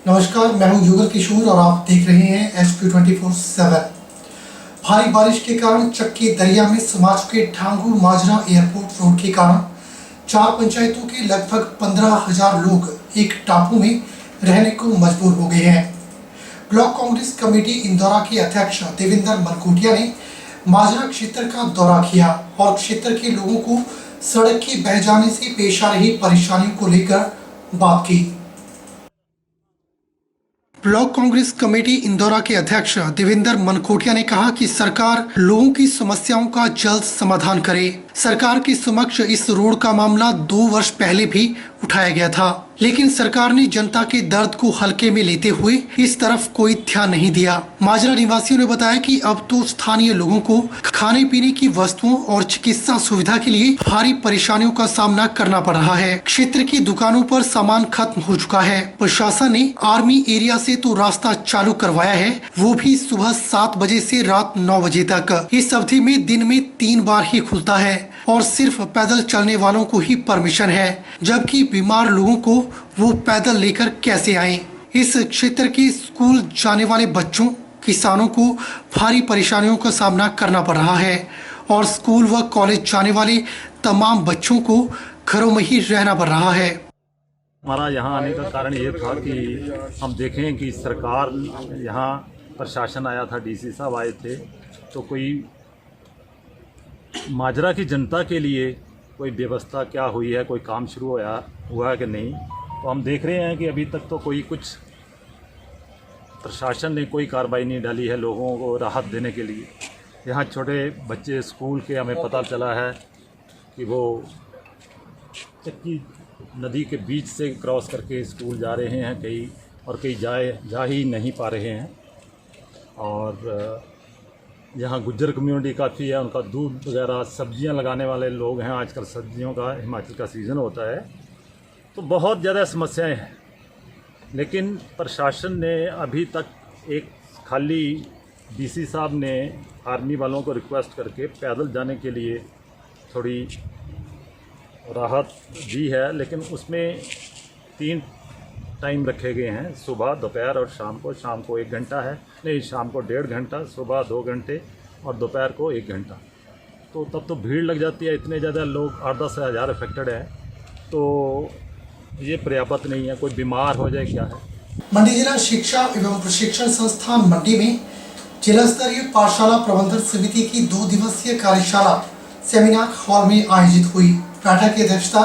नमस्कार, मैं हूं युगल किशोर और आप देख रहे हैं HP24/7। भारी बारिश के कारण चक्की दरिया में समा चुके ढांगू माजरा एयरपोर्ट रोड के कारण 4 पंचायतों के लगभग 15,000 लोग एक टापू में रहने को मजबूर हो गए हैं। ब्लॉक कांग्रेस कमेटी इंदौरा के अध्यक्ष देवेंद्र मनकोटिया ने माजरा क्षेत्र का दौरा किया और क्षेत्र के लोगों को सड़क के बह जाने से पेश आ रही परेशानियों को लेकर बात की। ब्लॉक कांग्रेस कमेटी इंदौरा के अध्यक्ष देवेंद्र मनकोटिया ने कहा कि सरकार लोगों की समस्याओं का जल्द समाधान करे। सरकार के समक्ष इस रोड का मामला 2 वर्ष पहले भी उठाया गया था, लेकिन सरकार ने जनता के दर्द को हल्के में लेते हुए इस तरफ कोई ध्यान नहीं दिया। माजरा निवासियों ने बताया कि अब तो स्थानीय लोगों को खाने पीने की वस्तुओं और चिकित्सा सुविधा के लिए भारी परेशानियों का सामना करना पड़ रहा है। क्षेत्र की दुकानों पर सामान खत्म हो चुका है। प्रशासन ने आर्मी एरिया से तो रास्ता चालू करवाया है, वो भी सुबह 7 बजे से रात 9 बजे तक। इस अवधि में दिन में 3 बार ही खुलता है और सिर्फ पैदल चलने वालों को ही परमिशन है, जबकि बीमार लोगों को वो पैदल लेकर कैसे आएं। इस क्षेत्र के स्कूल जाने वाले बच्चों, किसानों को भारी परेशानियों का सामना करना पड़ रहा है और स्कूल व कॉलेज जाने वाले तमाम बच्चों को घरों में ही रहना पड़ रहा है। हमारा यहाँ आने का कारण ये था कि हम देखें कि सरकार, यहाँ प्रशासन आया था, डीसी साहब आए थे, तो कोई माजरा की जनता के लिए कोई व्यवस्था क्या हुई है, कोई काम शुरू हुआ है कि नहीं। तो हम देख रहे हैं कि अभी तक तो कोई कुछ प्रशासन ने कोई कार्रवाई नहीं डाली है लोगों को राहत देने के लिए। यहाँ छोटे बच्चे स्कूल के, हमें पता चला है कि वो चक्की नदी के बीच से क्रॉस करके स्कूल जा रहे हैं कई, और कई जा ही नहीं पा रहे हैं। और यहाँ गुज्जर कम्युनिटी काफ़ी है, उनका दूध वगैरह, सब्जियां लगाने वाले लोग हैं। आजकल सब्जियों का हिमाचल का सीज़न होता है, तो बहुत ज़्यादा समस्याएं हैं। लेकिन प्रशासन ने अभी तक एक खाली डीसी साहब ने आर्मी वालों को रिक्वेस्ट करके पैदल जाने के लिए थोड़ी राहत दी है, लेकिन उसमें 3 टाइम रखे गए हैं, सुबह, दोपहर और शाम को। शाम को 1 घंटा है, नहीं, शाम को 1.5 घंटा, सुबह 2 घंटे और दोपहर को 1 घंटा। तो तब तो भीड़ लग जाती है, इतने ज़्यादा लोग, 8-10 हज़ार अफेक्टेड है, तो ये पर्याप्त नहीं है। कोई बीमार हो जाए क्या है। मंडी जिला शिक्षा एवं प्रशिक्षण संस्थान मंडी में जिला स्तरीय पाठशाला प्रबंधन समिति की 2 दिवसीय कार्यशाला सेमिनार हॉल में आयोजित हुई। बैठक की अध्यक्षता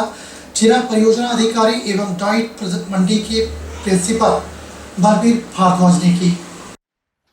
जिला परियोजना अधिकारी एवं डाइट मंडी के प्रिंसिपल बलबीर भारद्वाज ने की।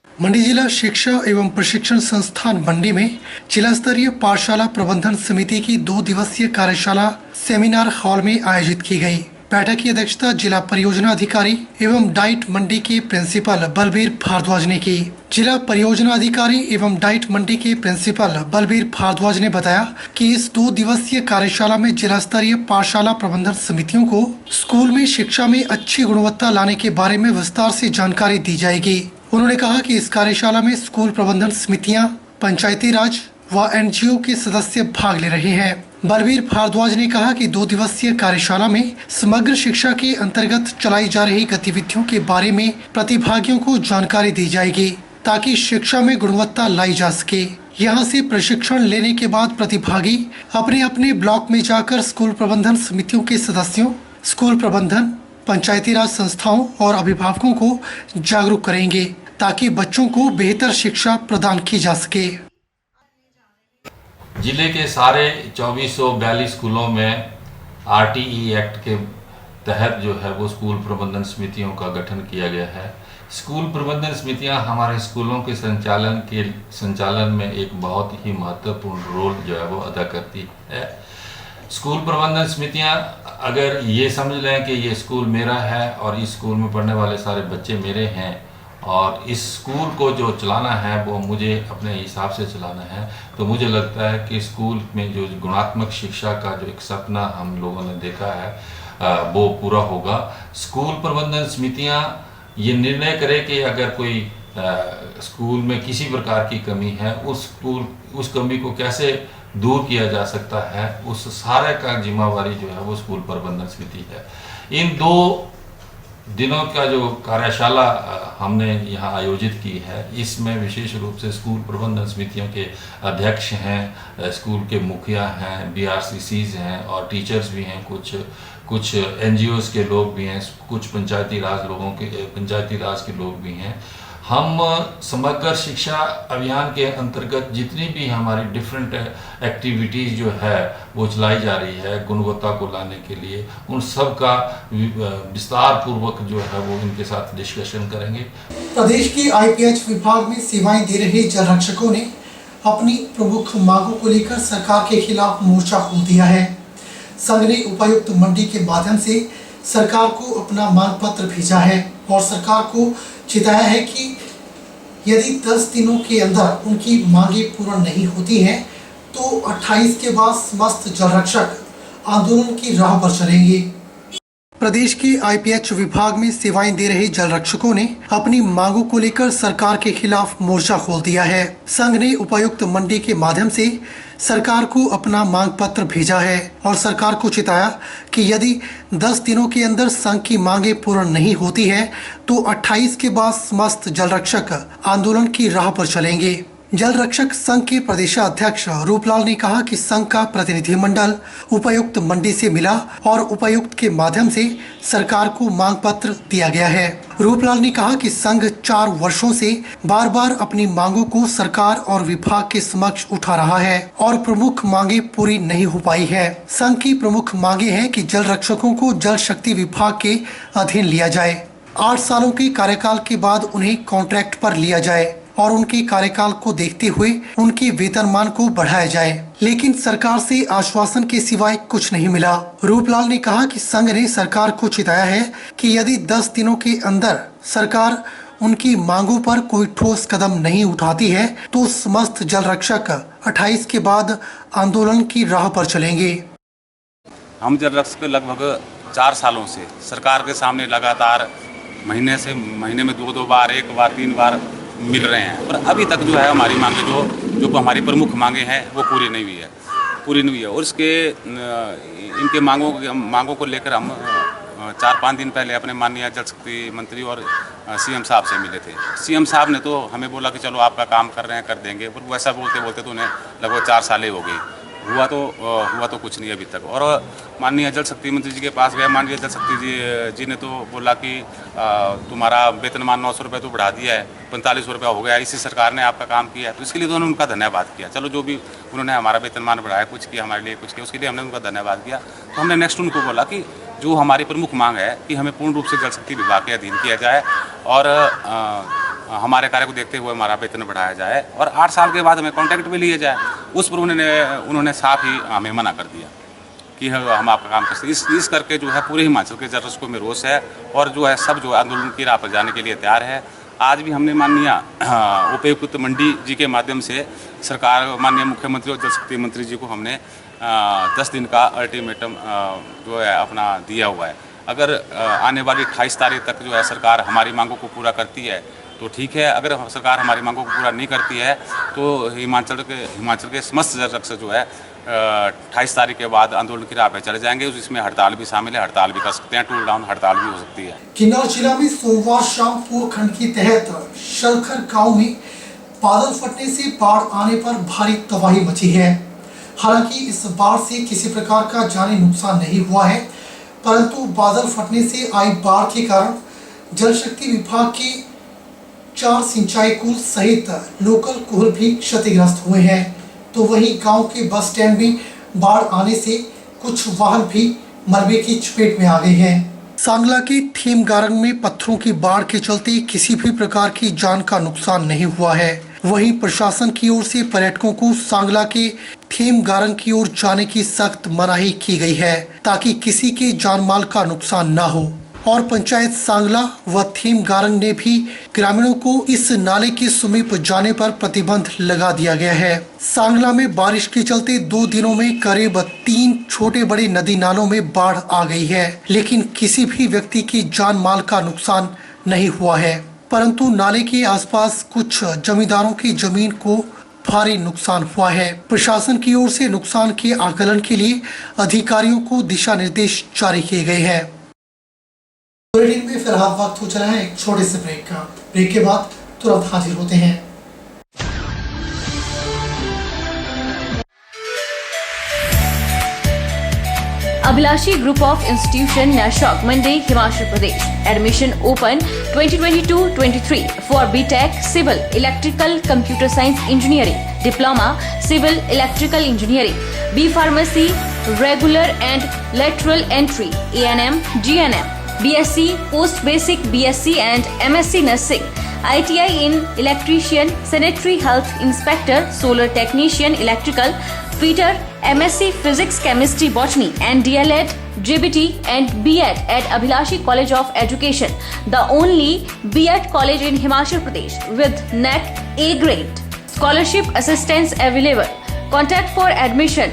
मंडी जिला शिक्षा एवं प्रशिक्षण संस्थान मंडी में जिला स्तरीय पाठशाला प्रबंधन समिति की 2 दिवसीय कार्यशाला सेमिनार हॉल में आयोजित की गई। बैठक की अध्यक्षता जिला परियोजना अधिकारी एवं डाइट मंडी के प्रिंसिपल बलबीर भारद्वाज ने की। जिला परियोजना अधिकारी एवं डाइट मंडी के प्रिंसिपल बलबीर भारद्वाज ने बताया कि इस 2 दिवसीय कार्यशाला में जिला स्तरीय पाठशाला प्रबंधन समितियों को स्कूल में शिक्षा में अच्छी गुणवत्ता लाने के बारे में विस्तार से जानकारी दी जाएगी। उन्होंने कहा कि इस कार्यशाला में स्कूल प्रबंधन समितियां, पंचायती राज व NGO के सदस्य भाग ले रहे हैं। बलबीर भारद्वाज ने कहा कि 2 दिवसीय कार्यशाला में समग्र शिक्षा के अंतर्गत चलाई जा रही गतिविधियों के बारे में प्रतिभागियों को जानकारी दी जाएगी, ताकि शिक्षा में गुणवत्ता लाई जा सके। यहां से प्रशिक्षण लेने के बाद प्रतिभागी अपने अपने ब्लॉक में जाकर स्कूल प्रबंधन समितियों के सदस्यों, स्कूल प्रबंधन, पंचायती राज संस्थाओं और अभिभावकों को जागरूक करेंगे, ताकि बच्चों को बेहतर शिक्षा प्रदान की जा सके। जिले के सारे 2442 स्कूलों में RTE एक्ट के तहत जो है वो स्कूल प्रबंधन समितियों का गठन किया गया है। स्कूल प्रबंधन समितियां हमारे स्कूलों के संचालन में एक बहुत ही महत्वपूर्ण रोल जो है वो अदा करती है। स्कूल प्रबंधन समितियां अगर ये समझ लें कि ये स्कूल मेरा है और इस स्कूल में पढ़ने वाले सारे बच्चे मेरे हैं और इस स्कूल को जो चलाना है वो मुझे अपने हिसाब से चलाना है, तो मुझे लगता है कि स्कूल में जो गुणात्मक शिक्षा का जो एक सपना हम लोगों ने देखा है वो पूरा होगा। स्कूल प्रबंधन समितियां ये निर्णय करें कि अगर कोई स्कूल में किसी प्रकार की कमी है, उस कमी को कैसे दूर किया जा सकता है, उस सारे का जिम्मेवारी जो है वो स्कूल प्रबंधन समिति है। इन 2 दिनों का जो कार्यशाला हमने यहाँ आयोजित की है, इसमें विशेष रूप से स्कूल प्रबंधन समितियों के अध्यक्ष हैं, स्कूल के मुखिया हैं, BRCCs हैं और टीचर्स भी हैं, कुछ NGOs के लोग भी हैं, कुछ पंचायती राज के लोग भी हैं। हम समग्र शिक्षा अभियान के अंतर्गत जितनी भी हमारी डिफरेंट एक्टिविटीज़ जो है वो चलाई जा रही है गुणवत्ता को लाने के लिए, उन सब का विस्तार पूर्वक जो है वो इनके साथ डिस्कशन करेंगे। प्रदेश के IPH विभाग में सेवाएं दे रहे जल रक्षकों ने अपनी प्रमुख मांगों को लेकर सरकार के खिलाफ मोर्चा खोल दिया है। संघ ने उपायुक्त मंडी के माध्यम से सरकार को अपना मांग पत्र भेजा है और सरकार को चिताया है कि यदि 10 दिनों के अंदर उनकी मांगे पूर्ण नहीं होती हैं तो 28 के बाद समस्त जल रक्षक आंदोलन की राह पर चलेंगे। प्रदेश के IPH विभाग में सेवाएं दे रहे जल रक्षकों ने अपनी मांगों को लेकर सरकार के खिलाफ मोर्चा खोल दिया है। संघ ने उपायुक्त मंडी के माध्यम से सरकार को अपना मांग पत्र भेजा है और सरकार को चिताया कि यदि 10 दिनों के अंदर संघ की मांगे पूर्ण नहीं होती है तो 28 के बाद समस्त जल रक्षक आंदोलन की राह पर चलेंगे। जल रक्षक संघ के प्रदेशाध्यक्ष रूपलाल ने कहा कि संघ का प्रतिनिधिमंडल उपायुक्त मंडी से मिला और उपायुक्त के माध्यम से सरकार को मांग पत्र दिया गया है। रूपलाल ने कहा कि संघ 4 वर्षों से बार बार अपनी मांगों को सरकार और विभाग के समक्ष उठा रहा है और प्रमुख मांगे पूरी नहीं हो पाई है। संघ की प्रमुख मांगे हैं कि जल रक्षकों को जल शक्ति विभाग के अधीन लिया जाए, 8 सालों के कार्यकाल के बाद उन्हें कॉन्ट्रैक्ट पर लिया जाए और उनके कार्यकाल को देखते हुए उनके वेतनमान को बढ़ाया जाए, लेकिन सरकार से आश्वासन के सिवाय कुछ नहीं मिला। रूपलाल ने कहा कि संघ ने सरकार को चिताया है कि यदि 10 दिनों के अंदर सरकार उनकी मांगों पर कोई ठोस कदम नहीं उठाती है तो समस्त जल रक्षक 28 के बाद आंदोलन की राह पर चलेंगे। हम जल रक्षक लगभग 4 सालों से सरकार के सामने लगातार महीने में 2 बार, 1 बार, 3 बार मिल रहे हैं और अभी तक जो है हमारी मांगे जो हमारी प्रमुख मांगे हैं वो पूरी नहीं हुई है और इनके मांगों को लेकर हम 4-5 दिन पहले अपने माननीय जल शक्ति मंत्री और CM साहब से मिले थे। CM साहब ने तो हमें बोला कि चलो आपका काम कर रहे हैं, कर देंगे, पर वैसा बोलते तो उन्हें लगभग 4 साल हो गई, हुआ तो कुछ नहीं अभी तक। और माननीय जल शक्ति मंत्री जी के पास गए, माननीय जल शक्ति जी ने तो बोला कि तुम्हारा वेतनमान 900 रुपये तो बढ़ा दिया है, 45 रुपये हो गया, इसी सरकार ने आपका काम किया है, तो इसके लिए तो उन्होंने उनका धन्यवाद किया। चलो जो भी उन्होंने हमारा वेतनमान बढ़ाया, कुछ किया हमारे लिए, कुछ किया, उसके लिए हमने उनका धन्यवाद किया। तो हमने नेक्स्ट उनको बोला कि जो हमारी प्रमुख मांग है कि हमें पूर्ण रूप से जल शक्ति विभाग के अधीन किया जाए और हमारे कार्य को देखते हुए हमारा वेतन बढ़ाया जाए और 8 साल के बाद हमें कॉन्ट्रैक्ट भी लिए जाए। उस पर उन्होंने साफ ही हमें मना कर दिया कि हम आपका काम करते। इस करके जो है पूरे हिमाचल के जल रक्षकों में रोष है और जो है सब जो आंदोलन की राह पर जाने के लिए तैयार है। आज भी हमने माननीय उपायुक्त मंडी जी के माध्यम से सरकार, माननीय मुख्यमंत्री और जल शक्ति मंत्री जी को हमने 10 दिन का अल्टीमेटम जो है अपना दिया हुआ है। अगर आने वाली 28 तारीख तक जो है सरकार हमारी मांगों को पूरा करती है तो ठीक है, अगर सरकार हमारी मांगों को पूरा नहीं करती है तो हिमाचल के समस्त जल रक्षक जो है 28 तारीख के बाद आंदोलन की राह पर चले जाएंगे। इसमें हड़ताल भी शामिल है, हड़ताल भी कर सकते हैं, टूल डाउन हड़ताल भी हो सकती है। किन्नौर जिला में सोमवार शाम पूर्व खंड के तहत शलखर गांव में बादल फटने से बाढ़ आने पर भारी तबाही मची है। हालांकि इस बाढ़ से किसी प्रकार का जानी नुकसान नहीं हुआ है, परंतु बादल फटने से आई बाढ़ के कारण जल शक्ति विभाग के 4 सिंचाई कुल सहित लोकल कुहल भी क्षतिग्रस्त हुए हैं। तो वहीं गांव के बस स्टैंड में बाढ़ आने से कुछ वाहन भी मलबे की चपेट में आ गए हैं। सांगला के थेमगारंग में पत्थरों की बाढ़ के चलते किसी भी प्रकार की जान का नुकसान नहीं हुआ है। वहीं प्रशासन की ओर से पर्यटकों को सांगला के थेमगारंग की ओर जाने की सख्त मनाही की गई है ताकि किसी के जान माल का नुकसान न हो। और पंचायत सांगला व थेमगारंग ने भी ग्रामीणों को इस नाले के समीप जाने पर प्रतिबंध लगा दिया गया है। सांगला में बारिश के चलते 2 दिनों में करीब 3 छोटे बड़े नदी नालों में बाढ़ आ गई है, लेकिन किसी भी व्यक्ति की जान माल का नुकसान नहीं हुआ है, परंतु नाले के आसपास कुछ जमींदारों की जमीन को भारी नुकसान हुआ है। प्रशासन की ओर से नुकसान के आकलन के लिए अधिकारियों को दिशा निर्देश जारी किए गए हैं। बुलेटिन में फिलहाल वक्त हो चला है एक छोटे से ब्रेक का। ब्रेक के बाद तुरंत हाजिर होते हैं। Abhilashi Group of Institution, Nashok, Mandi, Himachal Pradesh. Admission open 2022-23 for BTech Civil Electrical Computer Science Engineering, Diploma Civil Electrical Engineering, B Pharmacy, Regular and Lateral Entry, ANM, GNM, BSc Post Basic BSc and MSc Nursing, ITI in Electrician, Sanitary Health Inspector, Solar Technician, Electrical, Fitter, MSc Physics, Chemistry, Botany and DLEd, GBT and B.Ed at Abhilashi College of Education, the only B.Ed college in Himachal Pradesh with NAC A grade. Scholarship assistance available. Contact for admission